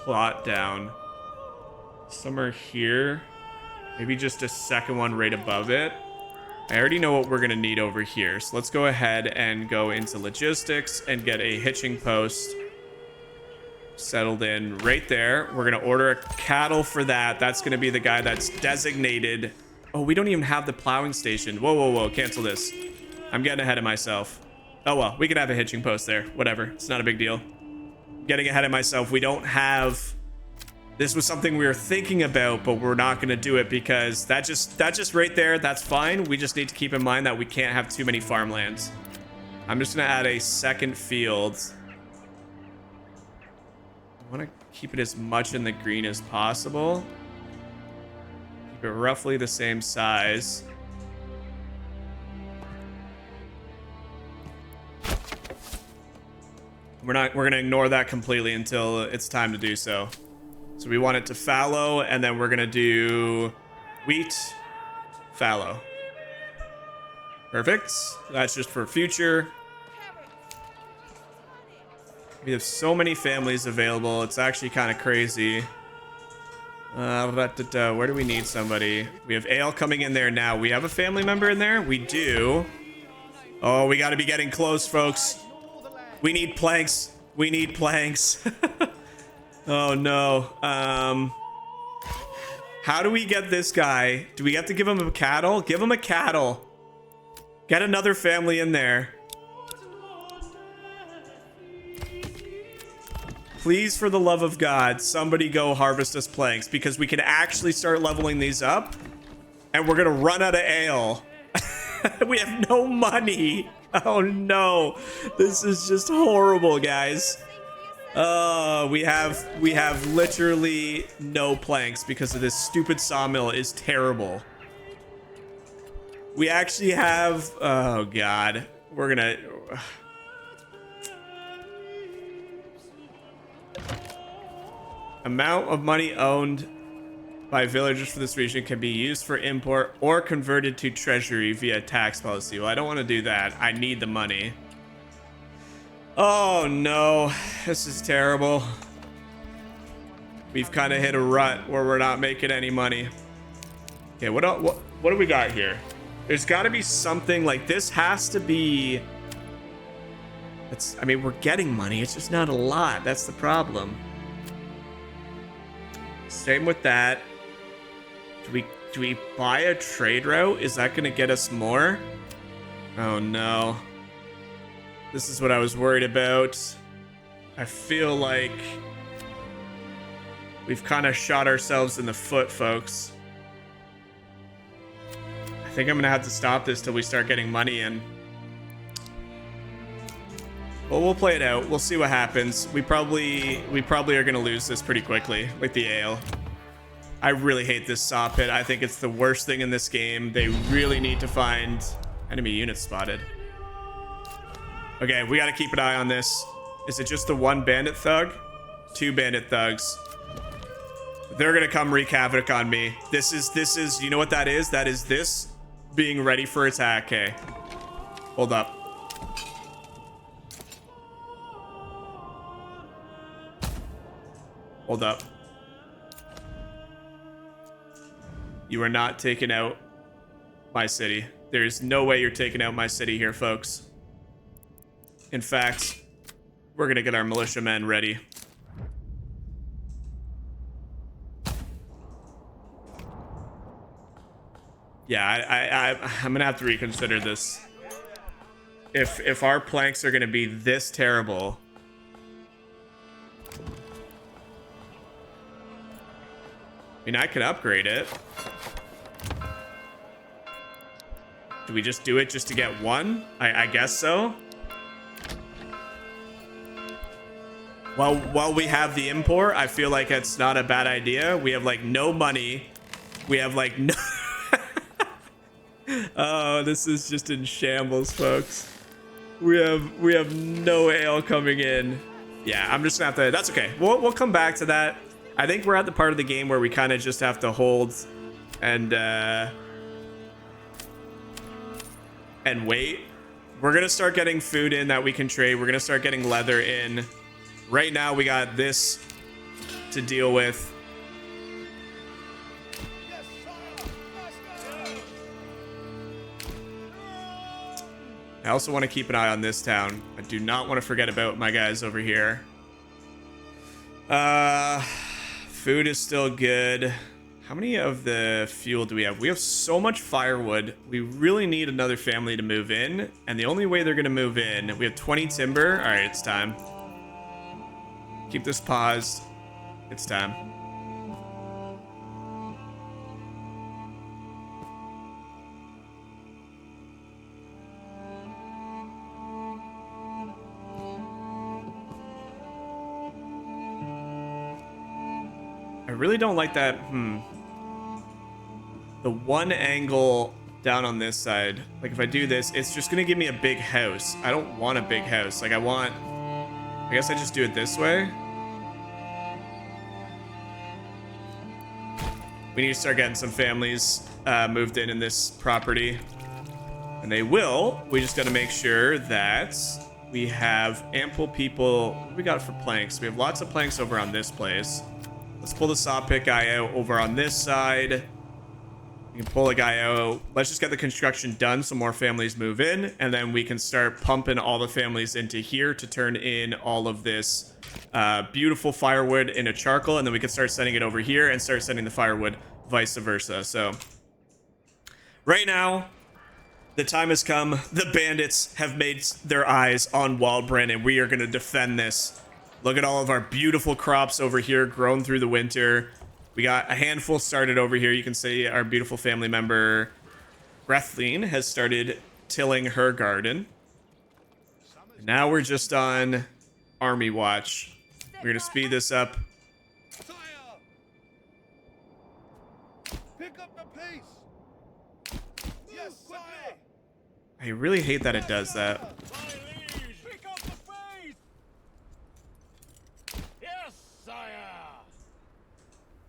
S1: plot down. Somewhere here. Maybe just a second one right above it. I already know what we're going to need over here. So let's go ahead and go into logistics and get a hitching post settled in right there. We're going to order a cattle for that. That's going to be the guy that's designated. Oh, we don't even have the plowing station. Whoa, whoa, whoa. Cancel this. I'm getting ahead of myself. Oh, well, we could have a hitching post there. Whatever. It's not a big deal. Getting ahead of myself. We don't have... This was something we were thinking about, but we're not going to do it because that just right there, that's fine. We just need to keep in mind that we can't have too many farmlands. I'm just going to add a second field. I want to keep it as much in the green as possible. Keep it roughly the same size. We're going to ignore that completely until it's time to do so. So we want it to fallow, and then we're going to do wheat, fallow. Perfect. That's just for future. We have so many families available. It's actually kind of crazy. Where do we need somebody? We have Ale coming in there now. We have a family member in there? We do. Oh, we got to be getting close, folks. We need planks. We need planks. Oh no. How do we get this guy? Do we have to give him a cattle? Give him a cattle. Get another family in there. Please, for the love of God, somebody go harvest us planks because we can actually start leveling these up and we're gonna run out of ale. We have no money. Oh no. This is just horrible, guys. We have literally no planks because of this stupid sawmill is terrible. We actually have, oh god, we're gonna, amount of money owned by villagers for this region can be used for import or converted to treasury via tax policy. Well, I don't want to do that. I need the money. Oh no, this is terrible. We've kind of hit a rut where we're not making any money. Okay, what do we got here? There's got to be something like this. Has to be. I mean, we're getting money. It's just not a lot. That's the problem. Same with that. Do we buy a trade route? Is that going to get us more? Oh no. This is what I was worried about. I feel like we've kind of shot ourselves in the foot, folks. think I'm gonna have to stop this till we start getting money in. Well, we'll play it out. We'll see what happens. We probably are gonna lose this pretty quickly, like the ale. I really hate this saw pit. I think it's the worst thing in this game. They really need to find enemy units spotted. Okay, we gotta keep an eye on this. Is it just the one bandit thug? 2 bandit thugs. They're gonna come wreak havoc on me. This is, you know what that is? That is this being ready for attack. Okay. Hold up. Hold up. You are not taking out my city. There's no way you're taking out my city here, folks. In fact, we're gonna get our militiamen ready. Yeah, I'm gonna have to reconsider this. If our planks are gonna be this terrible. I mean, I could upgrade it. Do we just do it just to get one? I guess so. While we have the import, I feel like it's not a bad idea. We have like no money. We have like no. Oh, this is just in shambles, folks. We have no ale coming in. Yeah, I'm just gonna have to. That's okay. We'll come back to that. I think we're at the part of the game where we kind of just have to hold and wait. We're gonna start getting food in that we can trade. We're gonna start getting leather in. Right now we got this to deal with. I also want to keep an eye on this town. I do not want to forget about my guys over here. Food is still good. How many of the fuel do we have? We have so much firewood. We really need another family to move in. And the only way they're going to move in, we have 20 timber. All right, it's time. Keep this paused. It's time. I really don't like that. The one angle down on this side. Like if I do this, it's just gonna give me a big house. I don't want a big house. Like I guess I just do it this way. We need to start getting some families moved in this property. And they will. We just gotta make sure that we have ample people. What do we got for planks? We have lots of planks over on this place. Let's pull the sawpick guy out over on this side. We can pull a guy out. Let's just get the construction done so more families move in. And then we can start pumping all the families into here to turn in all of this beautiful firewood into charcoal. And then we can start sending it over here and start sending the firewood vice versa. So right now, the time has come. The bandits have made their eyes on Waldbrand, and we are going to defend this. Look at all of our beautiful crops over here grown through the winter. We got a handful started over here. You can see our beautiful family member, Breathleen, has started tilling her garden. And now we're just on army watch. We're going to speed this up.
S2: Pick up the pace. Yes, sire.
S1: I really hate that it does that.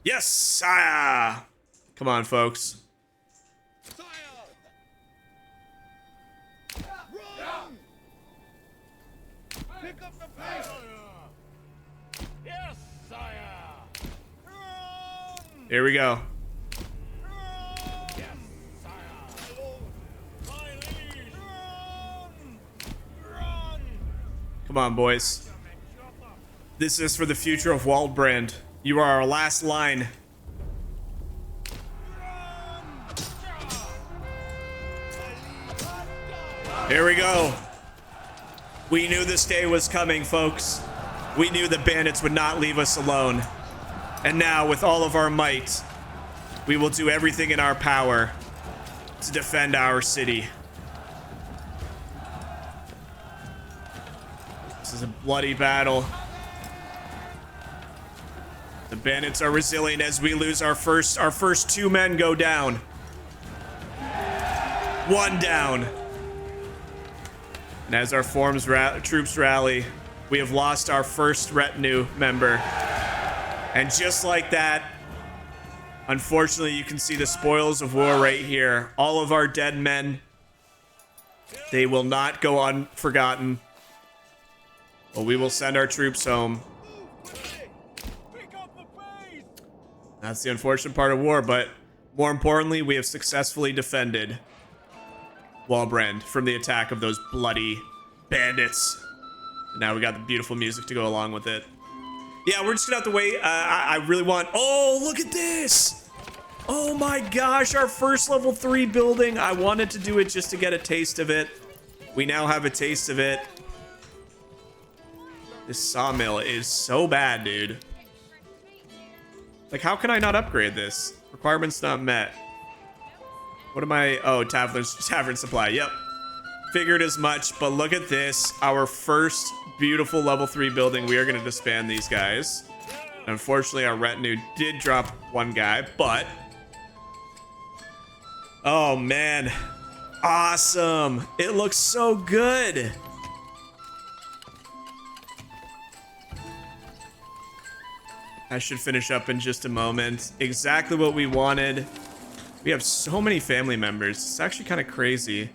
S1: Yes, sire! Come on, folks.
S2: Sire! Run! Pick up the pace! Yes, sire! Run!
S1: Here we go.
S2: Yes, sire! My liege! Run!
S1: Come on, boys. This is for the future of Waldbrand. You are our last line. Here we go. We knew this day was coming, folks. We knew the bandits would not leave us alone. And now, with all of our might, we will do everything in our power to defend our city. This is a bloody battle. The bandits are resilient as we lose our first 2 men go down. 1 down. And as our troops rally, we have lost our first retinue member. And just like that, unfortunately, you can see the spoils of war right here. All of our dead men, they will not go unforgotten. But we will send our troops home. That's the unfortunate part of war, but more importantly, we have successfully defended Walbrand from the attack of those bloody bandits. And now we got the beautiful music to go along with it. Yeah, we're just gonna have to wait. I really want... Oh, look at this! Oh my gosh, our first level 3 building. I wanted to do it just to get a taste of it. We now have a taste of it. This sawmill is so bad, dude. Like, how can I not upgrade this? Requirements not met. What am I? Oh, tavern supply. Yep. Figured as much, but look at this. Our first beautiful level 3 building. We are going to disband these guys. Unfortunately, our retinue did drop 1 guy, but... Oh, man. Awesome. It looks so good. I should finish up in just a moment. Exactly what we wanted. We have so many family members. It's actually kind of crazy.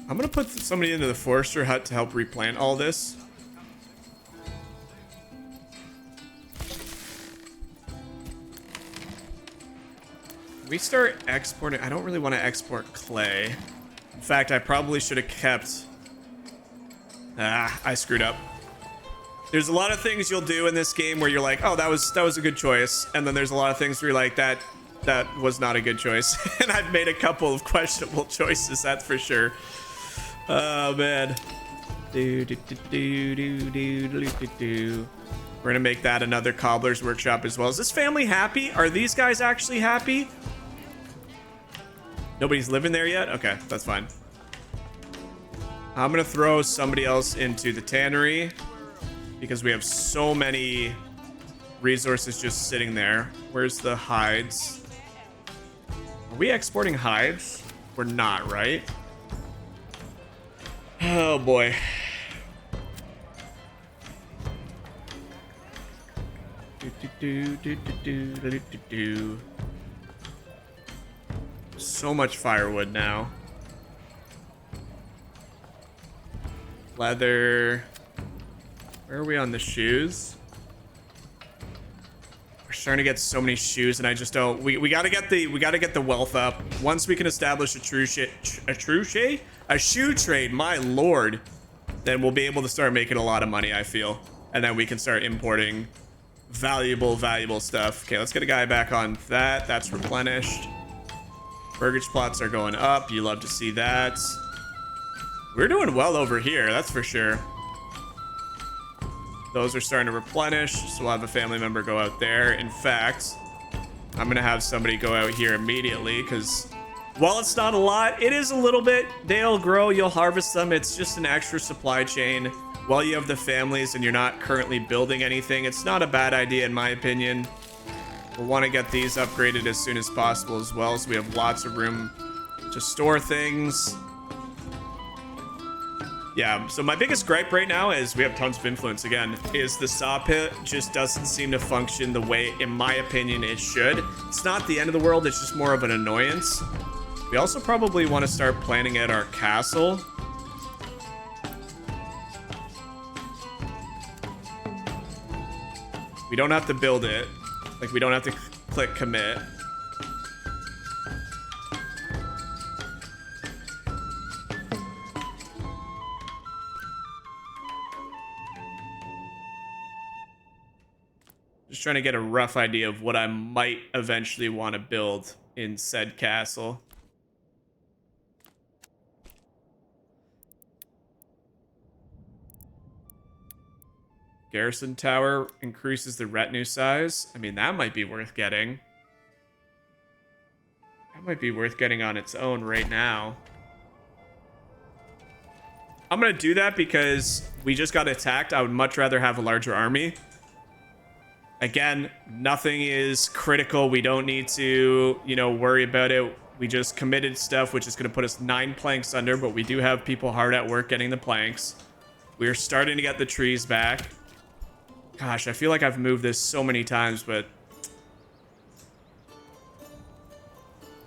S1: I'm gonna put somebody into the forester hut to help replant all this. We start exporting. I don't really want to export clay. In fact, I probably should have kept... I screwed up. There's a lot of things you'll do in this game where you're like, oh, that was a good choice. And then there's a lot of things where you're like, that was not a good choice. And I've made a couple of questionable choices, that's for sure. Oh, man. We're gonna make that another cobbler's workshop as well. Is this family happy? Are these guys actually happy? Nobody's living there yet? Okay, that's fine. I'm gonna throw somebody else into the tannery because we have so many resources just sitting there. Where's the hides? Are we exporting hides? We're not, right? Oh boy. So much firewood now. Leather. Where are we on the shoes? We're starting to get so many shoes, and I just don't. We gotta get the wealth up. Once we can establish a shoe trade, my lord, then we'll be able to start making a lot of money, I feel, and then we can start importing valuable stuff. Okay, let's get a guy back on that. That's replenished. Burgage plots are going up. You love to see that. We're doing well over here, that's for sure. Those are starting to replenish, so we'll have a family member go out there. In fact, I'm gonna have somebody go out here immediately, because while it's not a lot, it is a little bit. They'll grow, you'll harvest them. It's just an extra supply chain. While you have the families and you're not currently building anything, it's not a bad idea in my opinion. We'll want to get these upgraded as soon as possible as well, so we have lots of room to store things. Yeah, so my biggest gripe right now is we have tons of influence again, is the saw pit just doesn't seem to function the way, in my opinion, it should. It's not the end of the world, it's just more of an annoyance. We also probably want to start planning out our castle. We don't have to build it. Like, we don't have to click commit. Just trying to get a rough idea of what I might eventually want to build in said castle. Garrison tower increases the retinue size. I mean, that might be worth getting. That might be worth getting on its own right now. I'm going to do that because we just got attacked. I would much rather have a larger army. Again, nothing is critical. We don't need to, you know, worry about it. We just committed stuff, which is going to put us 9 planks under, but we do have people hard at work getting the planks. We are starting to get the trees back. Gosh, I feel like I've moved this so many times, but...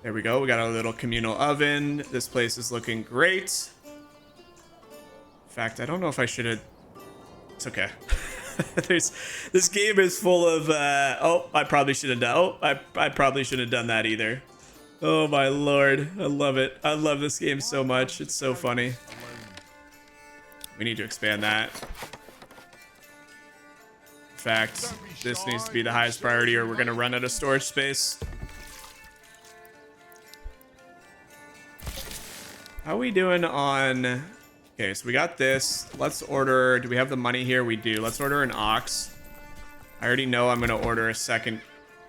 S1: There we go. We got our little communal oven. This place is looking great. In fact, I don't know if I should have... It's okay. This game is full of... Oh, I probably should have done... Oh, I probably shouldn't have done that either. Oh, my lord. I love it. I love this game so much. It's so funny. We need to expand that. In fact, this needs to be the highest priority or we're going to run out of storage space. How are we doing on... Okay, so we got this. Let's order... Do we have the money here? We do. Let's order an ox. I already know I'm going to order a second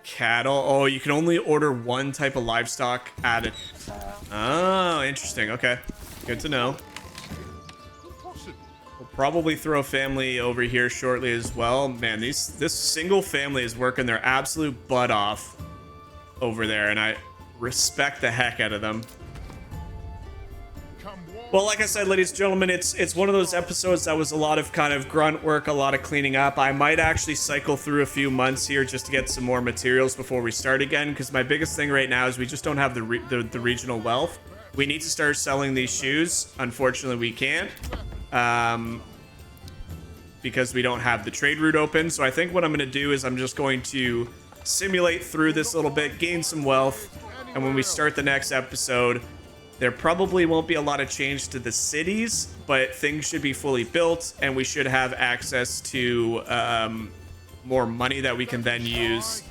S1: cattle. Oh, you can only order one type of livestock at a... Oh, interesting. Okay. Good to know. We'll probably throw a family over here shortly as well. Man, this single family is working their absolute butt off over there, and I respect the heck out of them. Well, like I said, ladies and gentlemen, it's one of those episodes that was a lot of kind of grunt work, a lot of cleaning up. I might actually cycle through a few months here just to get some more materials before we start again, because my biggest thing right now is we just don't have the regional wealth. We need to start selling these shoes. Unfortunately, we can't because we don't have the trade route open. So I think what I'm going to do is I'm just going to simulate through this a little bit, gain some wealth, and when we start the next episode... There probably won't be a lot of change to the cities, but things should be fully built, and we should have access to more money that we can then use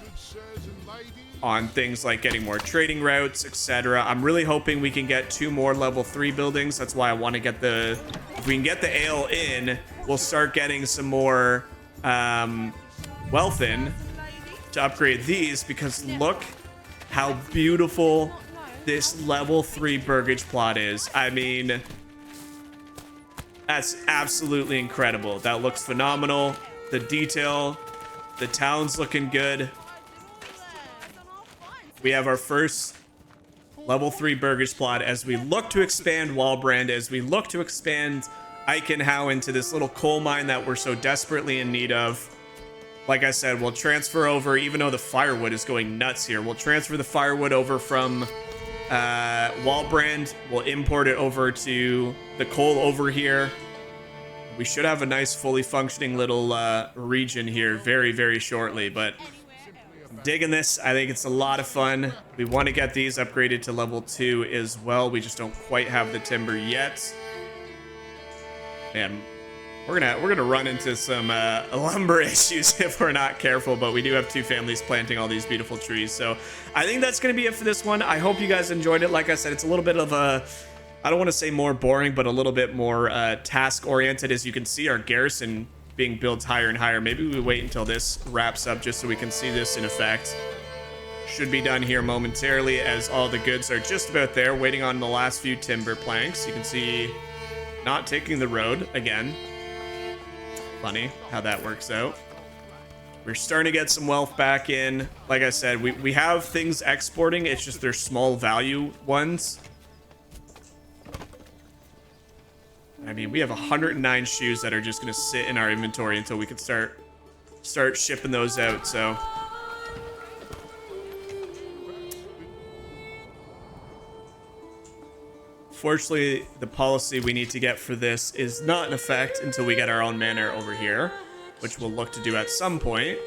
S1: on things like getting more trading routes, etc. I'm really hoping we can get 2 more level 3 buildings. That's why I want to get the... If we can get the ale in, we'll start getting some more wealth in to upgrade these, because look how beautiful... this level 3 burgage plot is. I mean, that's absolutely incredible. That looks phenomenal. The detail, the town's looking good. We have our first level 3 burgage plot as we look to expand Wallbrand, as we look to expand Eichenhau into this little coal mine that we're so desperately in need of. Like I said, we'll transfer over, even though the firewood is going nuts here, we'll transfer the firewood over from Wallbrand. We'll import it over to the coal over here. We should have a nice fully functioning little region here very, very shortly, but I'm digging this. I think it's a lot of fun. We want to get these upgraded to level 2 as well. We just don't quite have the timber yet. And we're gonna run into some lumber issues if we're not careful, but we do have 2 families planting all these beautiful trees. So I think that's gonna be it for this one. I hope you guys enjoyed it. Like I said, it's a little bit of a, I don't want to say more boring, but a little bit more task oriented. As you can see, our garrison being built higher and higher. Maybe we wait until this wraps up just so we can see this in effect. Should be done here momentarily, as all the goods are just about there, waiting on the last few timber planks. You can see not taking the road again. Funny how that works out. We're starting to get some wealth back in. Like I said, we have things exporting. It's just they're small value ones. I mean, we have 109 shoes that are just going to sit in our inventory until we can start shipping those out. So fortunately, the policy we need to get for this is not in effect until we get our own manor over here, which we'll look to do at some point.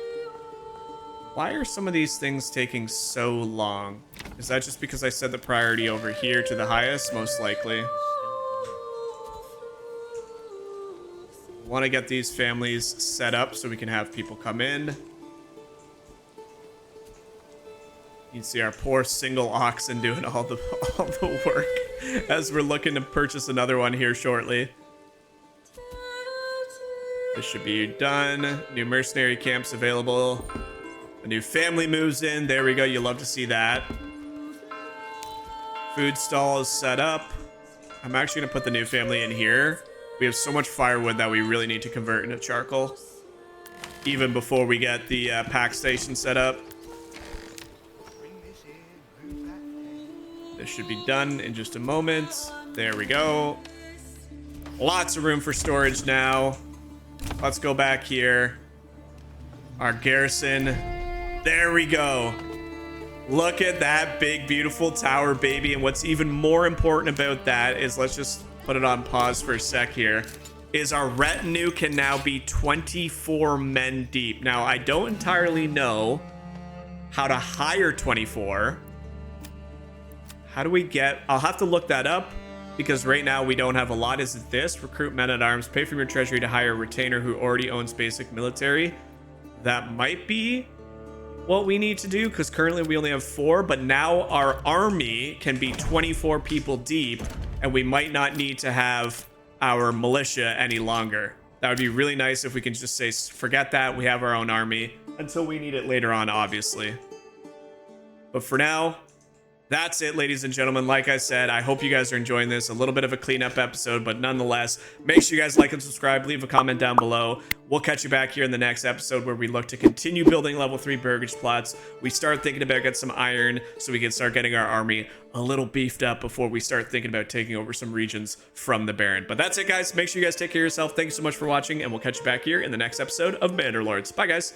S1: Why are some of these things taking so long? Is that just because I set the priority over here to the highest? Most likely. Want to get these families set up so we can have people come in. You can see our poor single oxen doing all the work as we're looking to purchase another one here shortly. This should be done. New mercenary camps available. A new family moves in. There we go. You love to see that. Food stall is set up. I'm actually going to put the new family in here. We have so much firewood that we really need to convert into charcoal. Even before we get the pack station set up. This should be done in just a moment. There we go. Lots of room for storage now. Let's go back here. Our garrison. There we go. Look at that big, beautiful tower, baby. And what's even more important about that is, let's just put it on pause for a sec here, is our retinue can now be 24 men deep. Now, I don't entirely know how to hire 24. How do we get... I'll have to look that up, because right now we don't have a lot. Is it this? Recruit men at arms. Pay from your treasury to hire a retainer who already owns basic military. That might be what we need to do, because currently we only have 4, but now our army can be 24 people deep, and we might not need to have our militia any longer. That would be really nice if we can just say, forget that, we have our own army, until we need it later on, obviously. But for now, that's it, ladies and gentlemen. Like I said, I hope you guys are enjoying this. A little bit of a cleanup episode, but nonetheless, make sure you guys like and subscribe. Leave a comment down below. We'll catch you back here in the next episode, where we look to continue building level 3 burgage plots. We start thinking about getting some iron so we can start getting our army a little beefed up before we start thinking about taking over some regions from the Baron. But that's it, guys. Make sure you guys take care of yourself. Thank you so much for watching, and we'll catch you back here in the next episode of Manor Lords. Bye, guys.